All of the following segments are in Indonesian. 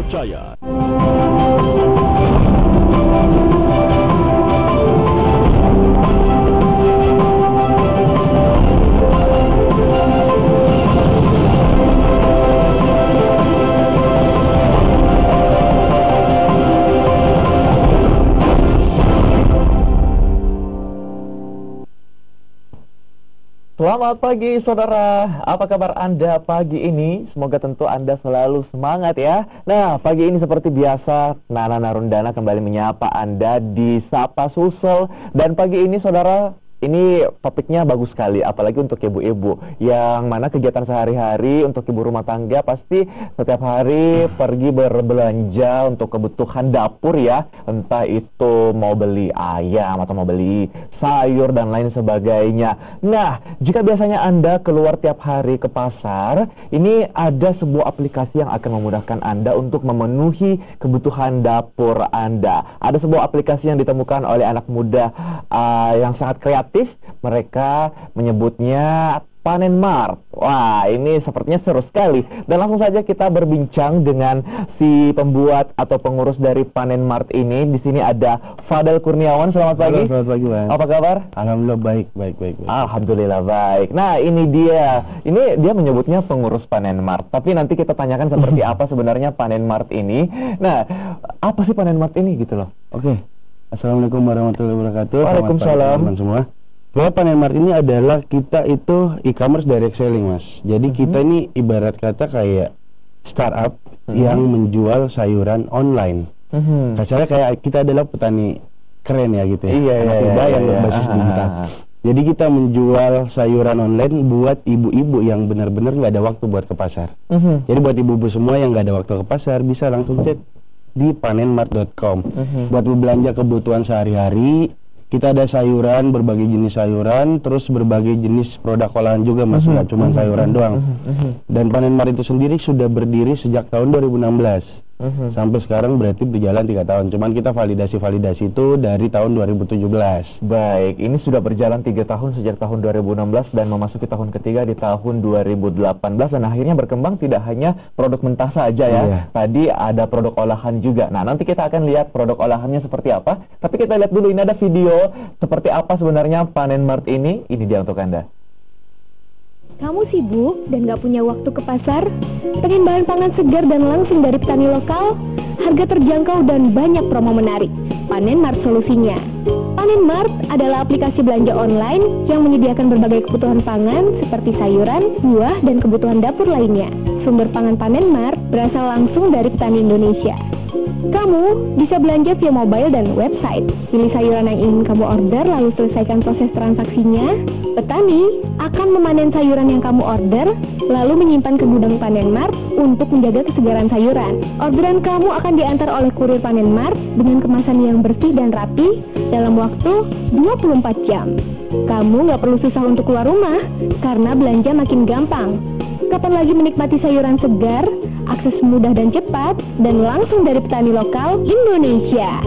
terpercaya. Selamat pagi saudara, apa kabar Anda pagi ini? Semoga tentu Anda selalu semangat ya. Nah, pagi ini seperti biasa, Nana Narundana kembali menyapa Anda di Sapa Sulsel. Dan pagi ini saudara, ini topiknya bagus sekali, apalagi untuk ibu-ibu yang mana kegiatan sehari-hari untuk ibu rumah tangga pasti setiap hari pergi berbelanja untuk kebutuhan dapur ya, entah itu mau beli ayam atau mau beli sayur dan lain sebagainya. Nah, jika biasanya Anda keluar tiap hari ke pasar, ini ada sebuah aplikasi yang akan memudahkan Anda untuk memenuhi kebutuhan dapur Anda. Ada sebuah aplikasi yang ditemukan oleh anak muda yang sangat kreatif. Mereka menyebutnya Panen Mart. Wah, ini sepertinya seru sekali. Dan langsung saja kita berbincang dengan si pembuat atau pengurus dari Panen Mart ini. Di sini ada Fadel Kurniawan. Selamat pagi. Halo, selamat pagi, Bang. Apa kabar? Alhamdulillah baik. Alhamdulillah baik. Nah, ini dia menyebutnya pengurus Panen Mart. Tapi nanti kita tanyakan seperti apa sebenarnya Panen Mart ini. Nah, apa sih Panen Mart ini gitu loh? Oke. Assalamualaikum warahmatullahi wabarakatuh. Waalaikumsalam. Teman-teman semua. Bahwa Panen Mart ini adalah kita itu e-commerce direct selling, Mas. Jadi kita ini ibarat kata kayak startup yang menjual sayuran online. Kasarnya kayak kita adalah petani keren ya gitu ya. Anak muda yang berbasis digital. Jadi kita menjual sayuran online buat ibu-ibu yang benar-benar nggak ada waktu buat ke pasar. Jadi buat ibu-ibu semua yang nggak ada waktu ke pasar bisa langsung cek di panenmart.com. Buat belanja kebutuhan sehari-hari, kita ada sayuran, berbagai jenis sayuran, terus berbagai jenis produk olahan juga, Mas, nggak cuma sayuran doang. Dan Panen Mart itu sendiri sudah berdiri sejak tahun 2016. Sampai sekarang berarti berjalan 3 tahun. Cuman kita validasi itu dari tahun 2017. Baik, ini sudah berjalan 3 tahun sejak tahun 2016 dan memasuki tahun ketiga di tahun 2018. Dan akhirnya berkembang tidak hanya produk mentah saja ya. Tadi ada produk olahan juga. Nah, nanti kita akan lihat produk olahannya seperti apa. Tapi kita lihat dulu, ini ada video seperti apa sebenarnya Panen Mart ini. Ini dia untuk Anda. Kamu sibuk dan gak punya waktu ke pasar? Pengen bahan pangan segar dan langsung dari petani lokal? Harga terjangkau dan banyak promo menarik. Panen Mart solusinya. Panen Mart adalah aplikasi belanja online yang menyediakan berbagai kebutuhan pangan seperti sayuran, buah, dan kebutuhan dapur lainnya. Sumber pangan Panen Mart berasal langsung dari petani Indonesia. Kamu bisa belanja via mobile dan website. Pilih sayuran yang ingin kamu order lalu selesaikan proses transaksinya. Petani akan memanen sayuran yang kamu order lalu menyimpan ke gudang Panen Mart untuk menjaga kesegaran sayuran. Orderan kamu akan diantar oleh kurir Panen Mart dengan kemasan yang bersih dan rapi dalam waktu 24 jam. Kamu nggak perlu susah untuk keluar rumah karena belanja makin gampang. Kapan lagi menikmati sayuran segar, akses mudah dan cepat, dan langsung dari petani lokal Indonesia.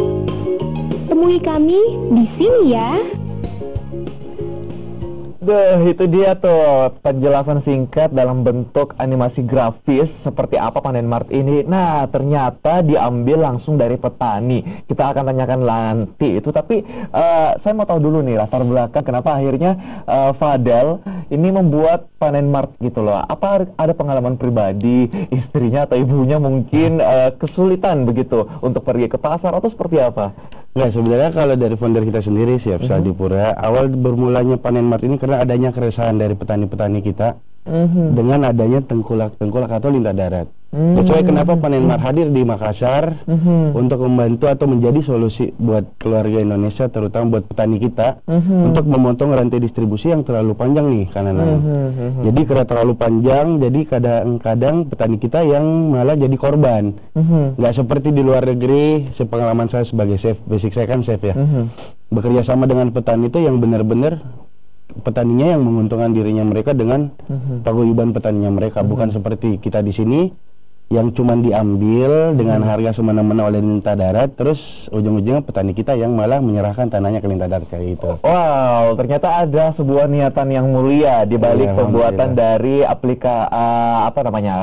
Temui kami di sini ya. Itu dia tuh penjelasan singkat dalam bentuk animasi grafis seperti apa Panen Mart ini. Nah, ternyata diambil langsung dari petani. Kita akan tanyakan nanti itu. Tapi saya mau tahu dulu nih latar belakang kenapa akhirnya Fadel ini membuat Panen Mart gitu loh. Apa ada pengalaman pribadi istrinya atau ibunya mungkin kesulitan begitu untuk pergi ke pasar atau seperti apa? Nggak, sebenarnya kalau dari founder kita sendiri Siap Sadipura, awal bermulanya Panen Mart ini karena adanya keresahan dari petani-petani kita dengan adanya tengkulak atau lintah darat. Sesuai kenapa Panen Mart hadir di Makassar untuk membantu atau menjadi solusi buat keluarga Indonesia, terutama buat petani kita, untuk memotong rantai distribusi yang terlalu panjang nih kanan-kanan. Jadi karena terlalu panjang, jadi kadang-kadang petani kita yang malah jadi korban. Nggak seperti di luar negeri, sepengalaman saya sebagai chef, basic saya kan chef ya, bekerja sama dengan petani itu yang benar-benar petaninya yang menguntungkan dirinya mereka dengan paguyuban petaninya mereka, bukan seperti kita di sini yang cuman diambil dengan harga semena-mena oleh Lintah Darat, terus ujung-ujungnya petani kita yang malah menyerahkan tanahnya ke Lintah Darat kayak gitu. Wow, ternyata ada sebuah niatan yang mulia di balik pembuatan dari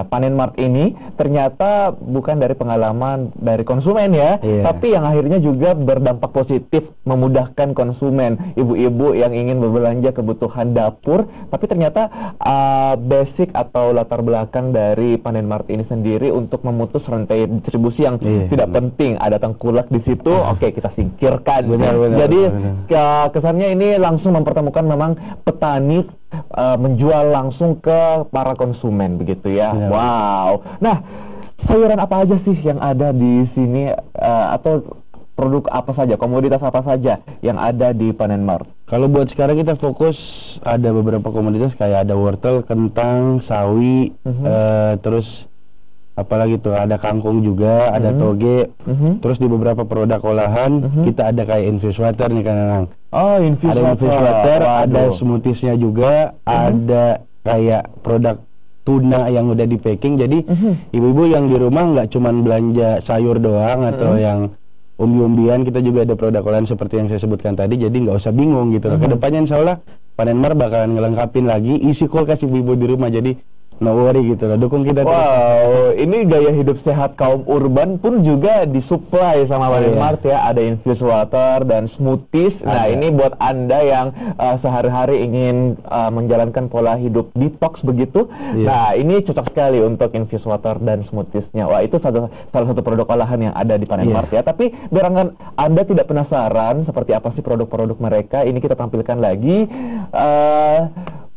Panen Mart ini. Ternyata bukan dari pengalaman dari konsumen ya, tapi yang akhirnya juga berdampak positif memudahkan konsumen, ibu-ibu yang ingin berbelanja kebutuhan dapur. Tapi ternyata basic atau latar belakang dari Panen Mart ini sendiri untuk memutus rantai distribusi yang tidak penting. Ada tengkulak di situ, oke, kita singkirkan. Jadi kesannya ini langsung mempertemukan memang petani menjual langsung ke para konsumen begitu ya. Wow. Nah, sayuran apa aja sih yang ada di sini atau produk apa saja, komoditas apa saja yang ada di Panen Mart? Kalau buat sekarang kita fokus ada beberapa komoditas kayak ada wortel, kentang, sawi, terus apalagi tuh ada kangkung juga, ada toge, terus di beberapa produk olahan kita ada kayak infused water nih kan. Oh, infused water, ada smoothiesnya juga, ada kayak produk tuna yang udah di packing. Jadi ibu-ibu yang di rumah nggak cuman belanja sayur doang atau yang umbi-umbian, kita juga ada produk olahan seperti yang saya sebutkan tadi. Jadi nggak usah bingung gitu. Kedepannya insya Allah Panen Mart bakalan ngelengkapin lagi isi kulkas ibu-ibu di rumah. Jadi no worry gitu lah, dukung kita. Wow, ini gaya hidup sehat kaum urban pun juga disuplai sama Panen Mart ya. Ada infused water dan smoothies. Nah, ini buat Anda yang sehari-hari ingin menjalankan pola hidup detox begitu. Nah, ini cocok sekali untuk infused water dan smoothiesnya. Wah, itu salah satu produk olahan yang ada di Panen Mart ya. Tapi biar Anda tidak penasaran seperti apa sih produk-produk mereka, ini kita tampilkan lagi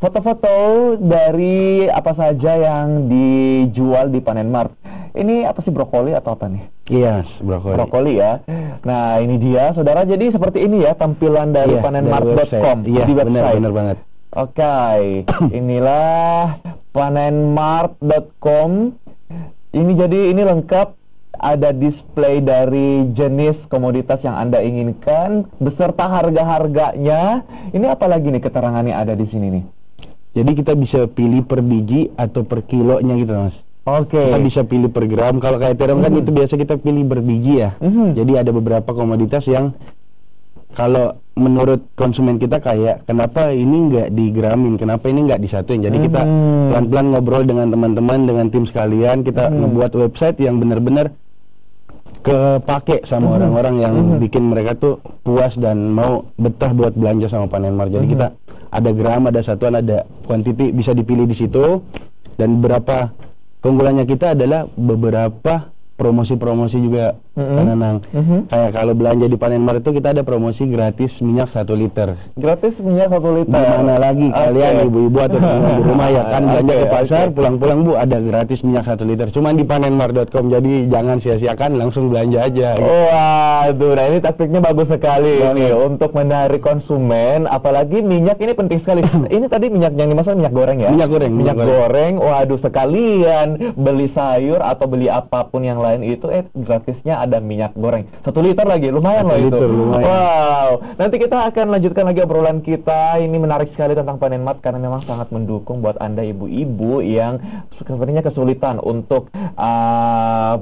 foto-foto dari apa saja yang dijual di Panen Mart. Ini apa sih, brokoli atau apa nih? Iya, brokoli. Brokoli ya. Nah, ini dia saudara. Jadi seperti ini ya tampilan dari panenmart.com di website. Benar banget. Oke, inilah panenmart.com. Ini lengkap. Ada display dari jenis komoditas yang Anda inginkan beserta harga-harganya. Ini apalagi nih keterangannya ada di sini nih? Jadi kita bisa pilih per biji atau per kilonya gitu, Mas. Oke. Kita bisa pilih per gram. Kalau kayak terong kan itu biasa kita pilih berbiji ya. Jadi ada beberapa komoditas yang kalau menurut konsumen kita kayak kenapa ini nggak digramin, kenapa ini nggak disatuin. Jadi kita pelan-pelan ngobrol dengan teman-teman, dengan tim sekalian, kita ngebuat website yang benar-benar kepake sama orang-orang yang bikin mereka tuh puas dan mau betah buat belanja sama Panen Mart. Jadi kita ada gram, ada satuan, ada quantity, bisa dipilih di situ. Dan beberapa keunggulannya kita adalah beberapa promosi-promosi juga, Nanang. Kayak kalau belanja di Panen Mart itu kita ada promosi gratis minyak 1 liter. Gratis minyak 1 liter. Gimana lagi kalian ibu-ibu atau teman di rumah ya kan belanja ke pasar, pulang-pulang Bu ada gratis minyak 1 liter. Cuman di panenmart.com, jadi jangan sia-siakan, langsung belanja aja. Waduh, nah ini taktiknya bagus sekali nih untuk menarik konsumen. Apalagi minyak ini penting sekali. Ini tadi minyak yang dimaksud minyak goreng ya? Minyak goreng. Waduh, sekalian beli sayur atau beli apapun yang lain itu gratisnya ada minyak goreng 1 liter lagi, lumayan loh itu. Wow, nanti kita akan lanjutkan lagi obrolan kita. Ini menarik sekali tentang Panen Mart karena memang sangat mendukung buat Anda ibu-ibu yang sebenarnya kesulitan untuk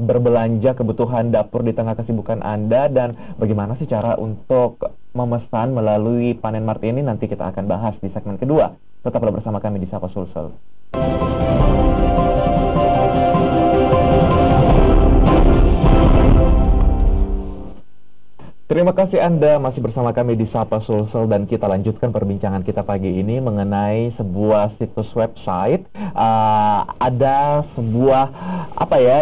berbelanja kebutuhan dapur di tengah kesibukan Anda. Dan bagaimana sih cara untuk memesan melalui Panen Mart ini, nanti kita akan bahas di segmen kedua. Tetaplah bersama kami di Sapa Sulsel. Terima kasih Anda masih bersama kami di Sapa Sulsel, dan kita lanjutkan perbincangan kita pagi ini mengenai sebuah situs website. Ada sebuah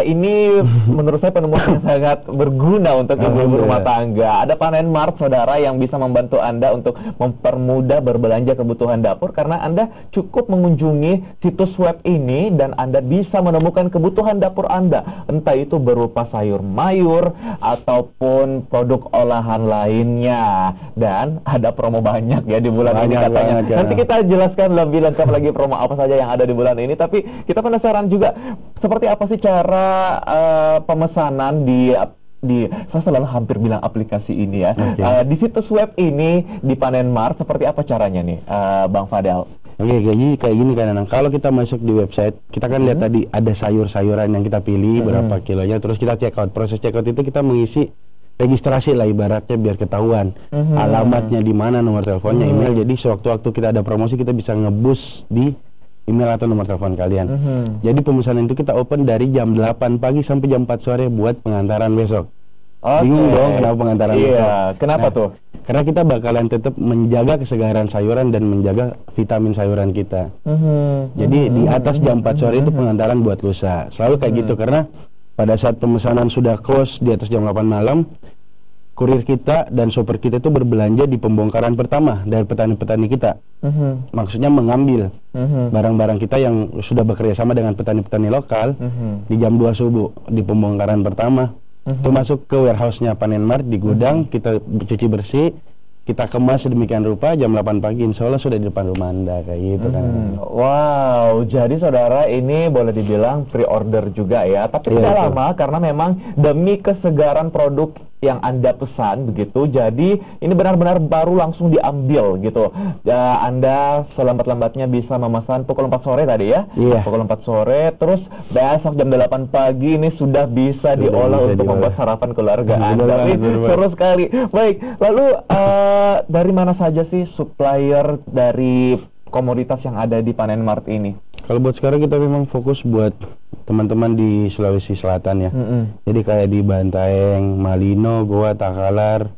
ini menurut saya penemuan yang sangat berguna untuk ibu-ibu rumah tangga. Ada Panen Mart, saudara, yang bisa membantu Anda untuk mempermudah berbelanja kebutuhan dapur karena Anda cukup mengunjungi situs web ini dan Anda bisa menemukan kebutuhan dapur Anda, entah itu berupa sayur mayur ataupun produk olahan lainnya. Dan ada promo banyak ya di bulan ini katanya. Nanti kita jelaskan lebih lengkap lagi promo apa saja yang ada di bulan ini. Tapi kita penasaran juga seperti apa sih cara pemesanan di saya selalu hampir bilang aplikasi ini ya. Di situs web ini di Panen Mart seperti apa caranya nih, Bang Fadel? Oke, kayak gini kan Anang. Kalau kita masuk di website, kita kan lihat tadi ada sayur-sayuran yang kita pilih berapa kilonya, terus kita check out. Proses check out itu kita mengisi registrasi lah ibaratnya biar ketahuan alamatnya di mana, nomor teleponnya, email. Jadi sewaktu-waktu kita ada promosi kita bisa nge-boost di email atau nomor telepon kalian. Jadi pemesanan itu kita open dari jam 8 pagi sampai jam 4 sore buat pengantaran besok. Bingung dong kenapa pengantaran besok? Kenapa tuh? Karena kita bakalan tetap menjaga kesegaran sayuran dan menjaga vitamin sayuran kita. Jadi di atas jam 4 sore itu pengantaran buat lusa. Selalu kayak gitu karena pada saat pemesanan sudah close di atas jam 8 malam, kurir kita dan shopper kita itu berbelanja di pembongkaran pertama dari petani-petani kita. Maksudnya mengambil barang-barang kita yang sudah bekerja sama dengan petani-petani lokal di jam 2 subuh di pembongkaran pertama. Itu masuk ke warehouse-nya Panen Mart di gudang, kita cuci bersih, kita kemas sedemikian rupa, jam 8 pagi insya Allah sudah di depan rumah Anda kayak gitu kan. Wow, jadi saudara ini boleh dibilang pre-order juga ya, tapi tidak lama karena memang demi kesegaran produk yang Anda pesan begitu, jadi ini benar-benar baru langsung diambil gitu. Anda selambat-lambatnya bisa memesan pukul 4 sore tadi ya, pukul 4 sore, terus besok jam 8 pagi ini sudah bisa diolah untuk membuat sarapan keluarga Anda. Seru sekali. Baik, lalu dari mana saja sih supplier dari komoditas yang ada di Panen Mart ini? Kalau buat sekarang kita memang fokus buat teman-teman di Sulawesi Selatan ya. Jadi kayak di Bantaeng, Malino, Goa, Takalar,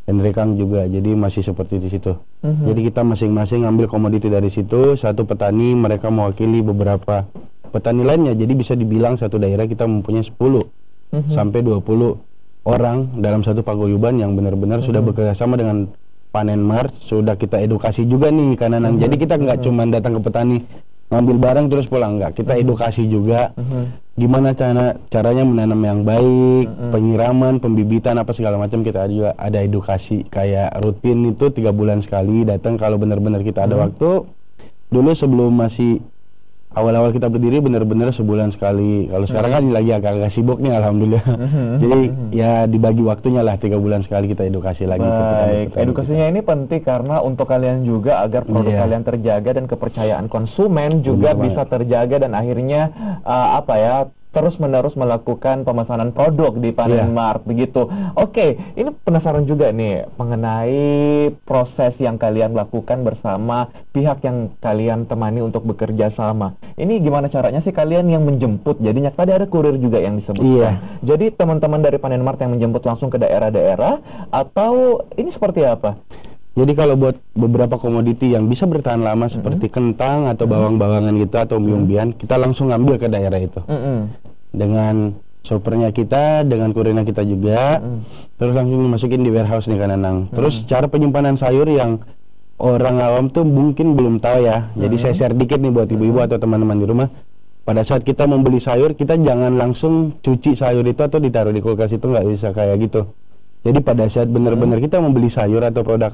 Endrekang juga. Jadi masih seperti di situ. Jadi kita masing-masing ambil komoditi dari situ. Satu petani mereka mewakili beberapa petani lainnya. Jadi bisa dibilang satu daerah kita mempunyai 10 sampai 20 orang dalam satu paguyuban yang benar-benar sudah bekerja sama dengan Panen Mart. Sudah kita edukasi juga nih karena jadi kita nggak cuma datang ke petani ngambil barang terus pulang, enggak. Kita edukasi juga gimana caranya menanam yang baik, penyiraman, pembibitan apa segala macam, kita juga ada edukasi kayak rutin itu 3 bulan sekali datang kalau benar-benar kita ada waktu. Dulu sebelum masih awal-awal kita berdiri benar-benar sebulan sekali. Kalau sekarang kan lagi agak-agak sibuk nih alhamdulillah. Jadi ya dibagi waktunya lah 3 bulan sekali kita edukasi lagi. Baik, edukasinya ini penting karena untuk kalian juga agar produk kalian terjaga dan kepercayaan konsumen juga bisa terjaga dan akhirnya terus-menerus melakukan pemesanan produk di Panen Mart begitu. Oke, ini penasaran juga nih mengenai proses yang kalian lakukan bersama pihak yang kalian temani untuk bekerja sama. Ini gimana caranya sih kalian yang menjemput? Jadinya tadi ada kurir juga yang disebutkan. Jadi teman-teman dari Panen Mart yang menjemput langsung ke daerah-daerah atau ini seperti apa? Jadi kalau buat beberapa komoditi yang bisa bertahan lama seperti kentang atau bawang-bawangan gitu atau umbi-umbian, kita langsung ngambil ke daerah itu. Dengan shoppernya kita, dengan kurirnya kita juga, terus langsung dimasukin di warehouse nih kan Anang. Terus cara penyimpanan sayur yang orang awam tuh mungkin belum tahu ya. Jadi saya share dikit nih buat ibu-ibu atau teman-teman di rumah. Pada saat kita membeli sayur, kita jangan langsung cuci sayur itu atau ditaruh di kulkas, itu nggak bisa kayak gitu. Jadi pada saat benar-benar kita membeli sayur atau produk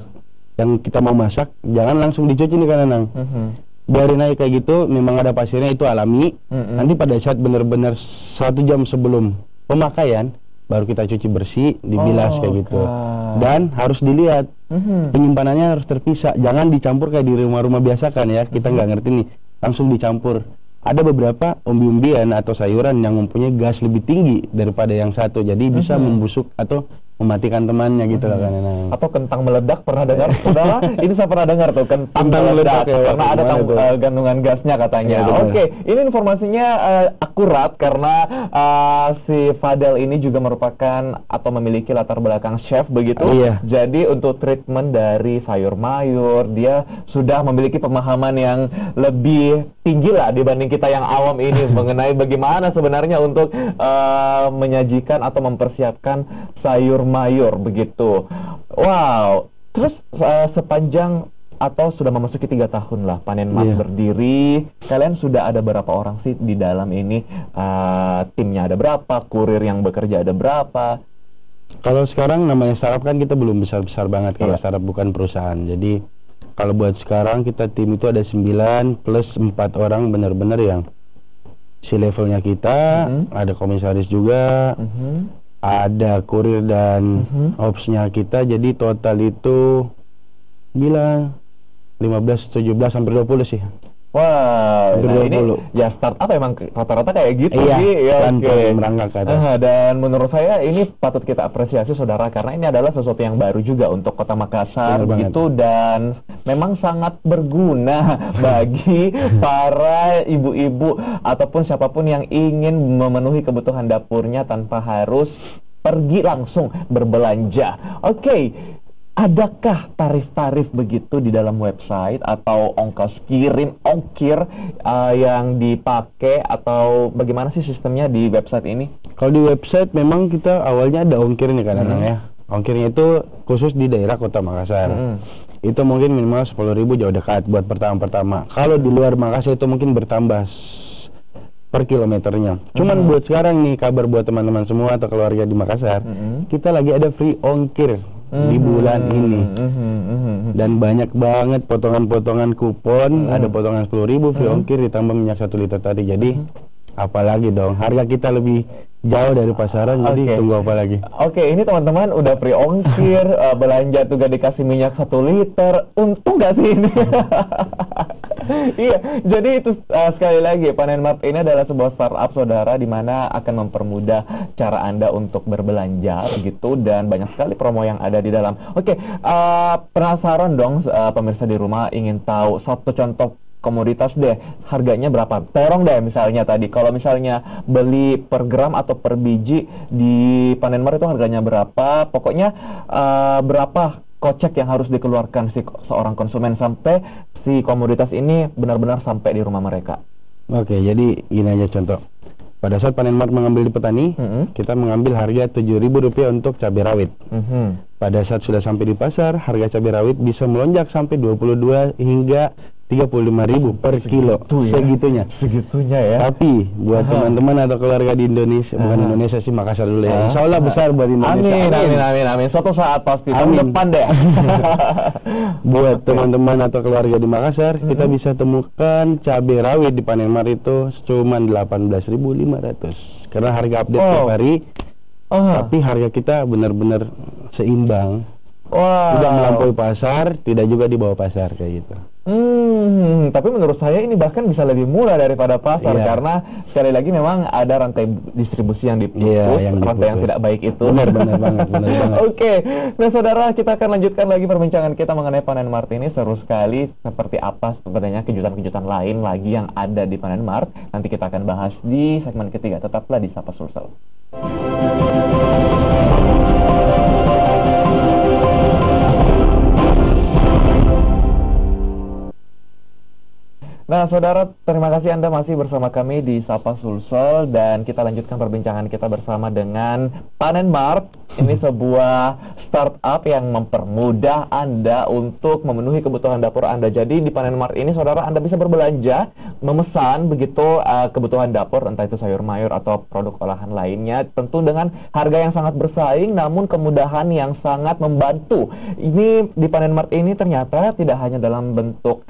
yang kita mau masak, jangan langsung dicuci nih kan Anang. Biarin aja kayak gitu, memang ada pasirnya, itu alami. Nanti pada saat benar-benar 1 jam sebelum pemakaian, baru kita cuci bersih, dibilas kayak gitu. Dan harus dilihat, penyimpanannya harus terpisah. Jangan dicampur kayak di rumah-rumah biasa kan ya, kita nggak ngerti nih, langsung dicampur. Ada beberapa umbi-umbian atau sayuran yang mempunyai gas lebih tinggi daripada yang satu, jadi bisa membusuk atau mematikan temannya gitu lah kan. Atau kentang meledak, pernah dengar? Saudara, ini saya pernah dengar tuh kentang meledak karena ada gantungan gasnya katanya. Oke, ini informasinya akurat karena si Fadel ini juga merupakan atau memiliki latar belakang chef begitu. Jadi untuk treatment dari sayur mayur dia sudah memiliki pemahaman yang lebih tinggi lah dibanding kita yang awam ini mengenai bagaimana sebenarnya untuk menyajikan atau mempersiapkan sayur mayur begitu. Wow. Terus sepanjang atau sudah memasuki 3 tahun lah Panen Mart berdiri, kalian sudah ada berapa orang sih di dalam ini? Timnya ada berapa? Kurir yang bekerja ada berapa? Kalau sekarang namanya startup kan kita belum besar-besar banget kalau startup bukan perusahaan. Jadi kalau buat sekarang kita tim itu ada 9 plus 4 orang benar-benar yang si levelnya kita, ada komisaris juga, ada kurir dan opsnya kita, jadi total itu 15, 17 sampai 20 sih. Wah, nah ini 20. ya startup emang rata-rata kayak gitu Iya, sih. Ya, tanpa oke. merangkak ke atas. Dan menurut saya ini patut kita apresiasi saudara, karena ini adalah sesuatu yang baru juga untuk Kota Makassar Benar banget. gitu, dan memang sangat berguna bagi para ibu-ibu ataupun siapapun yang ingin memenuhi kebutuhan dapurnya tanpa harus pergi langsung berbelanja. Oke. Adakah tarif-tarif begitu di dalam website atau ongkos kirim, ongkir yang dipakai, atau bagaimana sih sistemnya di website ini? Kalau di website memang kita awalnya ada ongkir nih kadang-kadang ya. Ongkirnya itu khusus di daerah Kota Makassar. Itu mungkin minimal 10.000 jauh dekat buat pertama-pertama. Kalau di luar Makassar itu mungkin bertambah per kilometernya. Cuman buat sekarang nih, kabar buat teman-teman semua atau keluarga di Makassar, kita lagi ada free ongkir di bulan ini. Dan banyak banget potongan-potongan kupon, ada potongan 10.000 free ongkir ditambah minyak 1 liter tadi. Jadi apalagi dong, harga kita lebih jauh dari pasaran, jadi tunggu apa lagi? Oke, ini teman-teman udah free ongkir, belanja juga dikasih minyak 1 liter. Untung gak sih ini? Iya, jadi itu sekali lagi Panen Mart ini adalah sebuah startup saudara, di mana akan mempermudah cara Anda untuk berbelanja gitu, dan banyak sekali promo yang ada di dalam. Oke, penasaran dong pemirsa di rumah, ingin tahu satu contoh komoditas deh, harganya berapa? Terong deh misalnya tadi, kalau misalnya beli per gram atau per biji di Panen Mart itu harganya berapa? Pokoknya berapa kocek yang harus dikeluarkan si seorang konsumen sampai si komoditas ini benar-benar sampai di rumah mereka? Oke, jadi gini aja contoh. Pada saat Panen Mart mengambil di petani, kita mengambil harga Rp7.000 untuk cabai rawit. Pada saat sudah sampai di pasar, harga cabai rawit bisa melonjak sampai 22 hingga 35.000 per kilo. Segitunya. Segitunya ya. Tapi buat teman-teman atau keluarga di Indonesia, bukan Indonesia sih, Makassar dulu ya. Insya Allah besar buat Indonesia. Amin. Suatu saat pasti. Tahun depan deh. Buat teman-teman atau keluarga di Makassar, kita bisa temukan cabai rawit di Panen Mart itu cuma 18.500. Karena harga update tiap hari. Tapi harga kita benar-benar seimbang. Tidak melampaui pasar, tidak juga di bawah pasar kayak gitu. Tapi menurut saya ini bahkan bisa lebih murah daripada pasar, karena sekali lagi memang ada rantai distribusi yang diputus, rantai yang tidak baik itu. Benar banget. Oke, nah saudara, kita akan lanjutkan lagi perbincangan kita mengenai Panen Mart ini. Seru sekali, seperti apa sebenarnya kejutan-kejutan lain lagi yang ada di Panen Mart. Nanti kita akan bahas di segmen ketiga. Tetaplah di Sapa Sulsel. Nah, saudara, terima kasih Anda masih bersama kami di Sapa Sulsel, dan kita lanjutkan perbincangan kita bersama dengan Panen Mart. Ini sebuah startup yang mempermudah Anda untuk memenuhi kebutuhan dapur Anda. Jadi di Panen Mart ini, saudara, Anda bisa berbelanja, memesan begitu kebutuhan dapur, entah itu sayur mayur atau produk olahan lainnya, tentu dengan harga yang sangat bersaing, namun kemudahan yang sangat membantu. Ini di Panen Mart ini ternyata tidak hanya dalam bentuk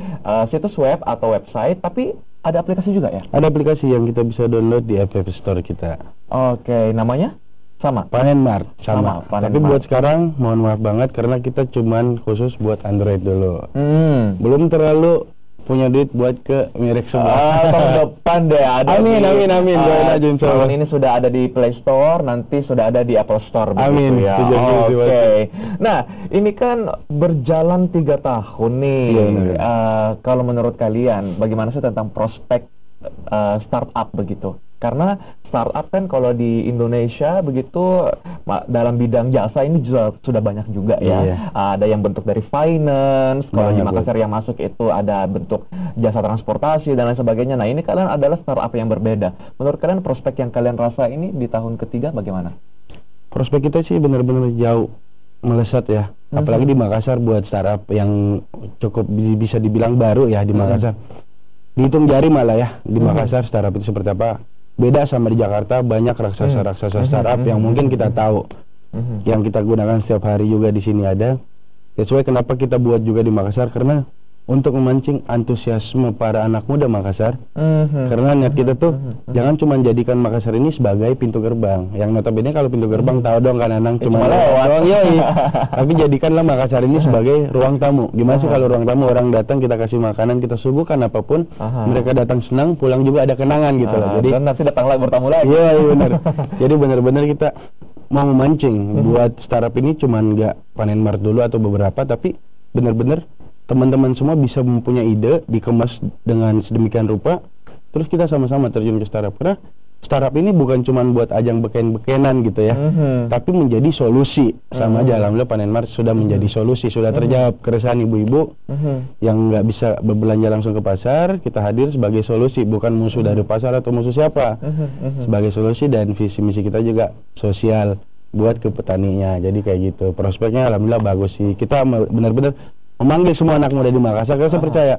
situs web atau website, tapi ada aplikasi juga ya? Ada aplikasi yang kita bisa download di App Store kita. Oke, namanya? Sama? Panen Mart, sama. Panen Tapi Mart. buat sekarang, mohon maaf banget karena kita cuman khusus buat Android dulu. Belum terlalu punya duit buat ke merek sebelah. Tahun depan deh ada. Amin. Doain aja insyaallah. Tahun ini sudah ada di Play Store, nanti sudah ada di Apple Store. Amin. Ya. Oke. Nah, ini kan berjalan 3 tahun nih. Kalau menurut kalian, bagaimana sih tentang prospek startup begitu? Karena startup kan kalau di Indonesia begitu dalam bidang jasa ini juga sudah banyak juga ya. Ada yang bentuk dari finance, kalau di Makassar yang masuk itu ada bentuk jasa transportasi dan lain sebagainya. Nah, ini kalian adalah startup yang berbeda. Menurut kalian prospek yang kalian rasa ini di tahun ketiga bagaimana? Prospek kita sih benar-benar jauh melesat ya. Apalagi di Makassar buat startup yang cukup bisa dibilang baru ya di Makassar. Dihitung jari malah ya di Makassar startup itu seperti apa. Beda sama di Jakarta, banyak raksasa-raksasa startup yang mungkin kita tahu, yang kita gunakan setiap hari juga di sini ada. That's why kenapa kita buat juga di Makassar, karena untuk memancing antusiasme para anak muda Makassar. Karena niat kita tuh jangan cuma jadikan Makassar ini sebagai pintu gerbang. Yang notabene kalau pintu gerbang tahu dong kan Anang cuma lewat doang ya. Tapi jadikanlah Makassar ini sebagai ruang tamu. Gimana sih kalau ruang tamu, orang datang kita kasih makanan, kita suguhkan apapun, mereka datang senang, pulang juga ada kenangan gitu loh. Jadi dan nanti datang lagi bertamu lagi. Iya, benar. Jadi benar-benar kita mau memancing buat startup ini cuman nggak Panen Mart dulu atau beberapa, tapi benar-benar teman-teman semua bisa mempunyai ide, dikemas dengan sedemikian rupa, terus kita sama-sama terjun ke startup. Karena startup ini bukan cuma buat ajang beken-bekenan gitu ya, tapi menjadi solusi. Sama aja, alhamdulillah Panen Mart sudah menjadi solusi, sudah terjawab keresahan ibu-ibu yang nggak bisa berbelanja langsung ke pasar. Kita hadir sebagai solusi, bukan musuh dari pasar atau musuh siapa, sebagai solusi. Dan visi misi kita juga sosial buat ke petaninya. Jadi kayak gitu, prospeknya alhamdulillah bagus sih. Kita benar-benar memanggil semua anak muda di Makassar, karena saya percaya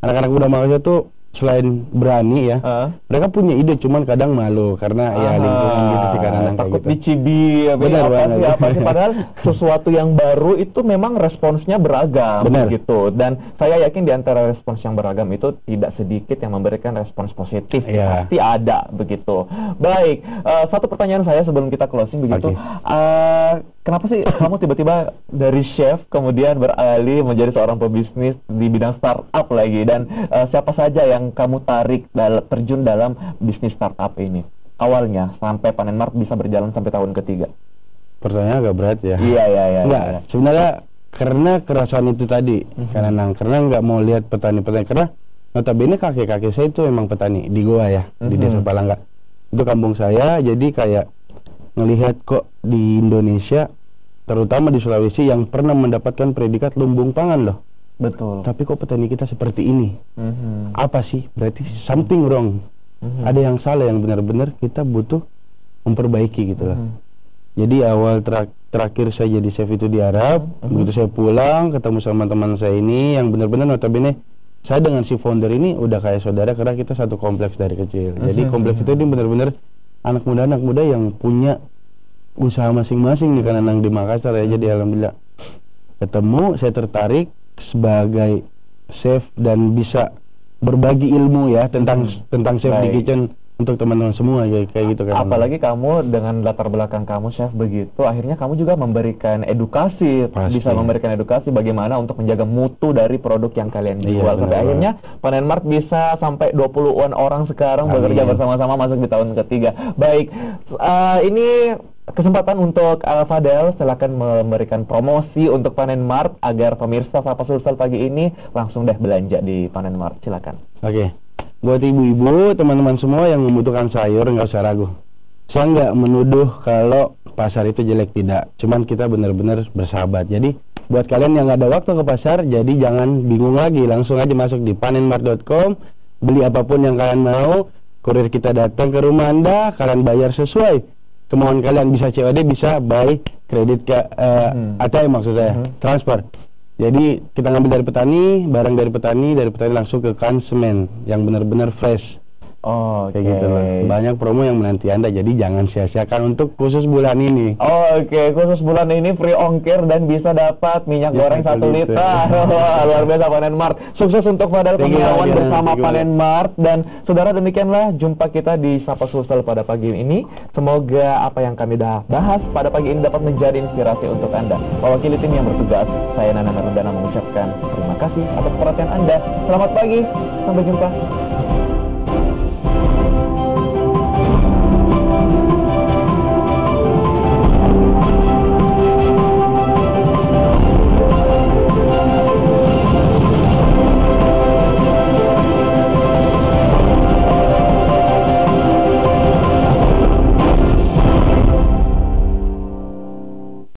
anak-anak muda Makassar tuh selain berani ya, mereka punya ide, cuman kadang malu karena ya lingkungan gitu sih, karena takut gitu. dicibir, apa sih, padahal sesuatu yang baru itu memang responsnya beragam gitu. Dan saya yakin di antara respons yang beragam itu tidak sedikit yang memberikan respons positif, pasti ada begitu. Baik, satu pertanyaan saya sebelum kita closing begitu. Kenapa sih kamu tiba-tiba dari chef kemudian beralih menjadi seorang pebisnis di bidang startup lagi, dan siapa saja yang kamu tarik terjun dalam bisnis startup ini awalnya sampai Panen Mart bisa berjalan sampai tahun ketiga? Pertanyaan agak berat ya. Iya. Enggak, sebenarnya karena keresahan itu tadi, karena nggak mau lihat petani-petani, karena notabene kakek-kakek saya itu memang petani di Goa ya, di Desa Palangga. Itu kampung saya, jadi kayak ngelihat kok di Indonesia, terutama di Sulawesi, yang pernah mendapatkan predikat lumbung pangan loh. Betul. Tapi kok petani kita seperti ini? Apa sih? Berarti something wrong. Ada yang salah, yang benar-benar kita butuh memperbaiki gitu loh. Jadi awal terakhir saya jadi chef itu di Arab. Begitu saya pulang, ketemu sama teman saya ini, yang benar-benar notabene saya dengan si founder ini udah kayak saudara, karena kita satu kompleks dari kecil. Jadi kompleks itu ini benar-benar anak muda yang punya usaha masing-masing nih, karena di Makassar ya. Jadi alhamdulillah ketemu, saya tertarik sebagai chef dan bisa berbagi ilmu ya tentang chef di kitchen untuk teman-teman semua kayak gitu kan. Apalagi kamu dengan latar belakang kamu chef begitu, akhirnya kamu juga memberikan edukasi, bisa memberikan edukasi bagaimana untuk menjaga mutu dari produk yang kalian jual. Sampai akhirnya Panen Mart bisa sampai 20-an orang sekarang bekerja bersama-sama masuk di tahun ketiga. Baik, ini kesempatan untuk Fadel, silakan memberikan promosi untuk Panen Mart agar pemirsa Sapa Sulsel pagi ini langsung deh belanja di Panen Mart. Silakan. Oke. Buat ibu-ibu, teman-teman semua yang membutuhkan sayur, nggak usah ragu. Saya nggak menuduh kalau pasar itu jelek, tidak. Cuman kita benar-benar bersahabat. Jadi buat kalian yang nggak ada waktu ke pasar, jadi jangan bingung lagi. Langsung aja masuk di panenmart.com, beli apapun yang kalian mau, kurir kita datang ke rumah Anda, kalian bayar sesuai kemauan kalian, bisa COD, bisa by kredit ke ATM maksud saya, transfer. Jadi kita ngambil dari petani, barang dari petani langsung ke konsumen yang benar-benar fresh. Oh, kayak gitu lah. Banyak promo yang menanti Anda, jadi jangan sia-siakan untuk khusus bulan ini. Oke, khusus bulan ini free ongkir dan bisa dapat minyak goreng 1 liter. Luar biasa Panen Mart. Sukses untuk Fadel Kurniawan bersama Panen Mart. Dan saudara, demikianlah jumpa kita di Sapa Sulsel pada pagi ini. Semoga apa yang kami dah bahas pada pagi ini dapat menjadi inspirasi untuk Anda. Mewakili tim yang bertugas, saya Nana Marundana mengucapkan terima kasih atas perhatian Anda. Selamat pagi, sampai jumpa.